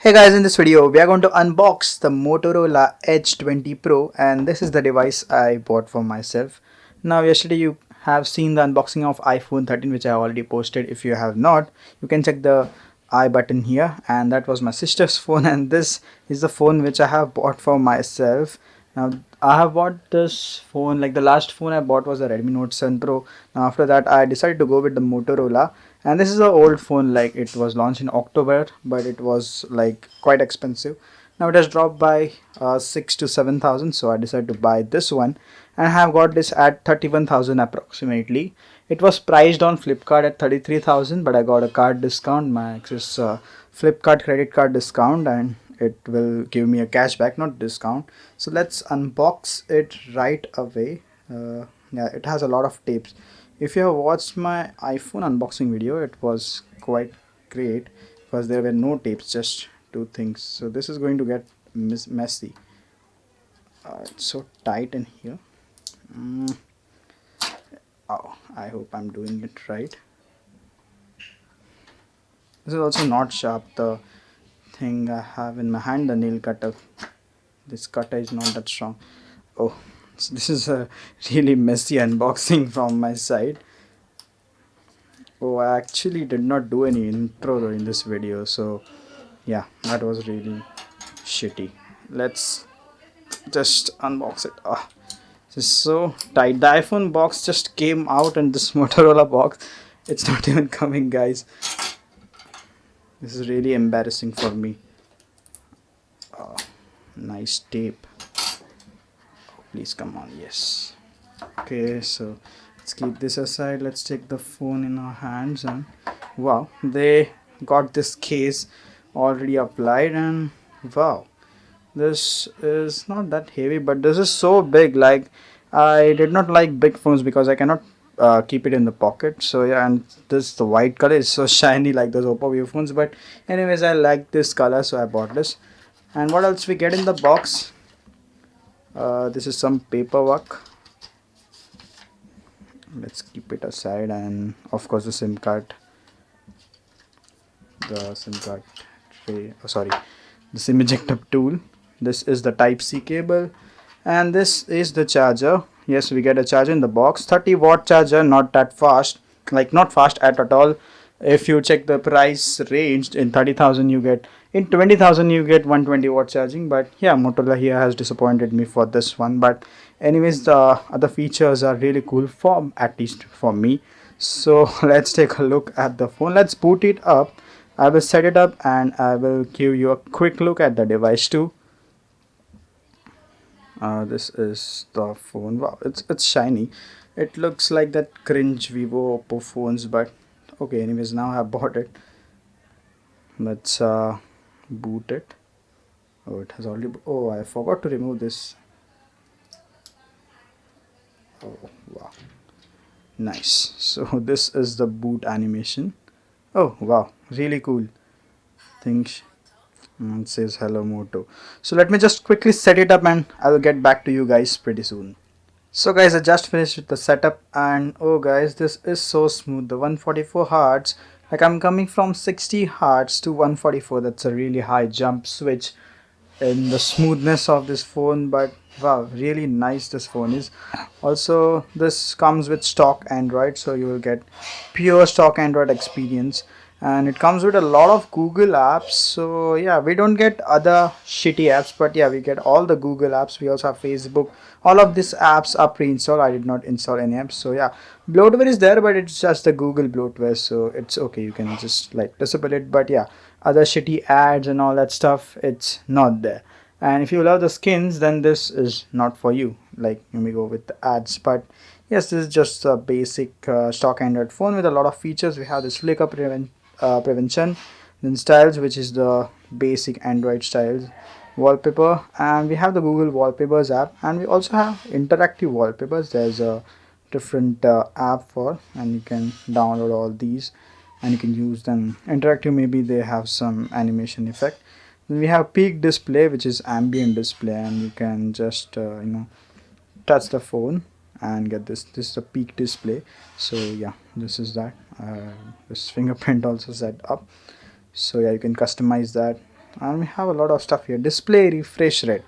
Hey guys, in this video we are going to unbox the Motorola Edge 20 Pro, and this is the device I bought for myself. Now yesterday you have seen the unboxing of iPhone 13 which I already posted. If you have not, you can check the I button here, and that was my sister's phone, and this is the phone which I have bought for myself. Now I have bought this phone, like the last phone I bought was a Redmi Note 7 Pro. Now after that I decided to go with the Motorola, and this is an old phone, like it was launched in October, but it was like quite expensive. Now it has dropped by 6 to 7,000, so I decided to buy this one, and I have got this at 31,000 approximately. It was priced on Flipkart at 33,000, but I got a card discount, my access Flipkart credit card discount, and it will give me a cashback, not discount. So let's unbox it right away. Yeah, it has a lot of tapes. If you have watched my iPhone unboxing video, it was quite great because there were no tapes, just two things. So this is going to get messy. It's so tight in here. Oh, I hope I'm doing it right. This is also not sharp. The thing I have in my hand, the nail cutter, this cutter is not that strong. Oh, so this is a really messy unboxing from my side. Oh, I actually did not do any intro though in this video, so yeah, that was really shitty. Let's just unbox it. Ah, this is so tight. The iPhone box just came out, and this Motorola box, it's not even coming, guys. This is really embarrassing for me. Oh, nice tape. Oh, please come on, yes. Okay, so let's keep this aside. Let's take the phone in our hands, and wow, they got this case already applied, and wow, this is not that heavy, but this is so big. Like, I did not like big phones because I cannot keep it in the pocket. So yeah, and this, the white color is so shiny like those Oppo View phones, but anyways, I like this color, so I bought this. And what else we get in the box? This is some paperwork. Let's keep it aside, and of course the SIM card, tray, oh sorry, the SIM ejector tool. This is the type C cable, and this is the charger. Yes, we get a charger in the box, 30-watt charger, not that fast, like not fast at all. If you check the price range, in 30,000 you get, in 20,000 you get 120-watt charging. But yeah, Motorola here has disappointed me for this one. But anyways, the other features are really cool, for at least for me. So let's take a look at the phone. Let's boot it up. I will set it up, and I will give you a quick look at the device too. This is the phone. Wow, it's shiny. It looks like that cringe Vivo Oppo phones, but okay, anyways, now I have bought it. Let's boot it. Oh, it has already, oh, I forgot to remove this. Oh wow, nice. So this is the boot animation. Oh wow, really cool. Think it says hello Moto. So let me just quickly set it up, and I will get back to you guys pretty soon. So guys, I just finished with the setup, and oh guys, this is so smooth. The 144 Hz, like I'm coming from 60 Hz to 144. That's a really high jump switch in the smoothness of this phone. But wow, really nice this phone is. Also, this comes with stock Android, so you will get pure stock Android experience, and it comes with a lot of Google apps. So yeah, we don't get other shitty apps, but yeah, we get all the Google apps. We also have Facebook. All of these apps are pre-installed. I did not install any apps. So yeah, bloatware is there, but it's just the Google bloatware, so it's okay, you can just like disable it. But yeah, other shitty ads and all that stuff, it's not there. And if you love the skins, then this is not for you. Like, let me go with the ads. But yes, this is just a basic stock Android phone with a lot of features. We have this flicker prevention, then styles, which is the basic Android styles, wallpaper, and we have the Google Wallpapers app, and we also have interactive wallpapers. There's a different app for, and you can download all these and you can use them interactive. Maybe they have some animation effect. Then we have peak display, which is ambient display, and you can just touch the phone and get this is a peak display. So yeah, this is that. This fingerprint also set up, so yeah, you can customize that. and we have a lot of stuff here. Display refresh rate,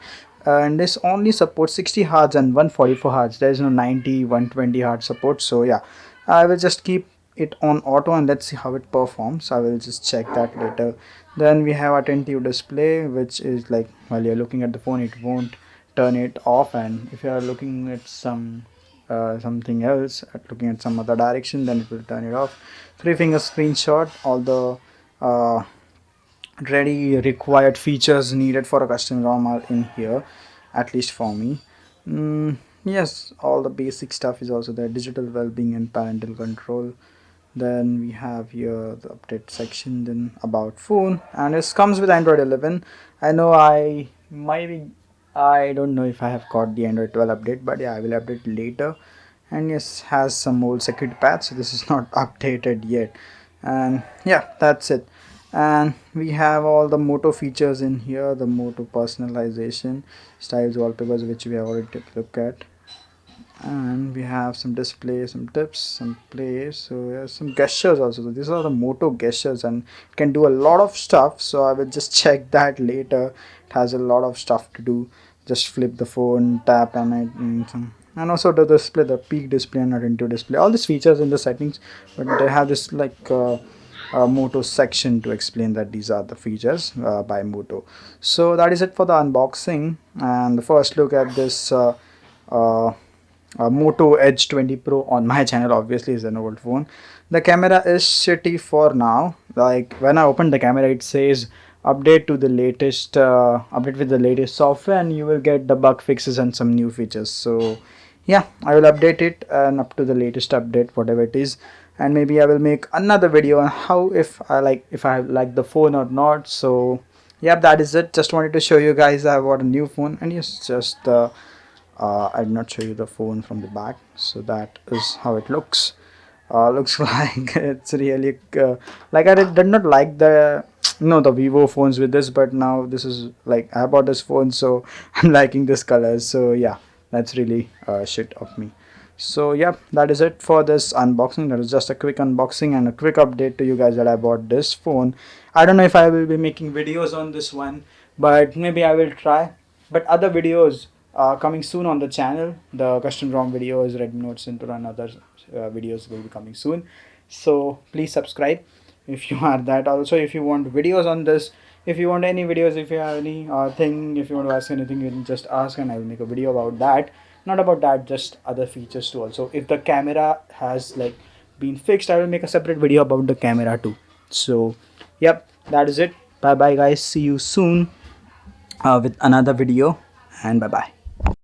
and this only supports 60 Hz and 144 Hz. There is no 90, 120 Hz support. So yeah, I will just keep it on auto and let's see how it performs. I will just check that later. Then we have attentive display, which is like while you're looking at the phone it won't turn it off, and if you are looking at something else, looking at some other direction, then it will turn it off. 3 finger screenshot, all the uh, ready required features needed for a custom ROM are in here, at least for me. Yes, all the basic stuff is also there. Digital well-being and parental control. Then we have here the update section, then about phone, and it comes with Android 11. I know I don't know if I have got the Android 12 update, but yeah, I will update later. And yes, has some old security patch, so this is not updated yet. And yeah, that's it. And we have all the Moto features in here, the Moto personalization, styles, wallpapers, which we have already took a look at. And we have some display, some tips, some play, so yeah, some gestures also. So these are the Moto gestures and it can do a lot of stuff, so I will just check that later. It has a lot of stuff to do. Just flip the phone, tap on it, and also the display, the peak display and attentive display, all these features in the settings, but they have this like Moto section to explain that these are the features by Moto. So that is it for the unboxing and the first look at this uh, Moto Edge 20 Pro on my channel. Obviously is an old phone. The camera is shitty for now. Like when I open the camera it says update to the latest update with the latest software and you will get the bug fixes and some new features. So yeah, I will update it and up to the latest update whatever it is, and maybe I will make another video on how if I like the phone or not. So yeah, that is it. Just wanted to show you guys I bought a new phone, and yes, just I did not show you the phone from the back, so that is how it looks. Looks like it's really like I did not like the the Vivo phones with this, but now this is like I bought this phone, so I'm liking this color. So yeah, that's really shit of me. So yeah, that is it for this unboxing. That is just a quick unboxing and a quick update to you guys that I bought this phone. I don't know if I will be making videos on this one, but maybe I will try. But other videos coming soon on the channel. The custom ROM videos, Redmi Note Center and other videos will be coming soon. So please subscribe if you are that. Also, if you want videos on this, if you want any videos, if you have any thing, if you want to ask anything, you can just ask and I will make a video about that. Not about that, just other features too. Also, if the camera has like been fixed, I will make a separate video about the camera too. So yep, that is it. Bye bye guys, see you soon with another video, and bye bye.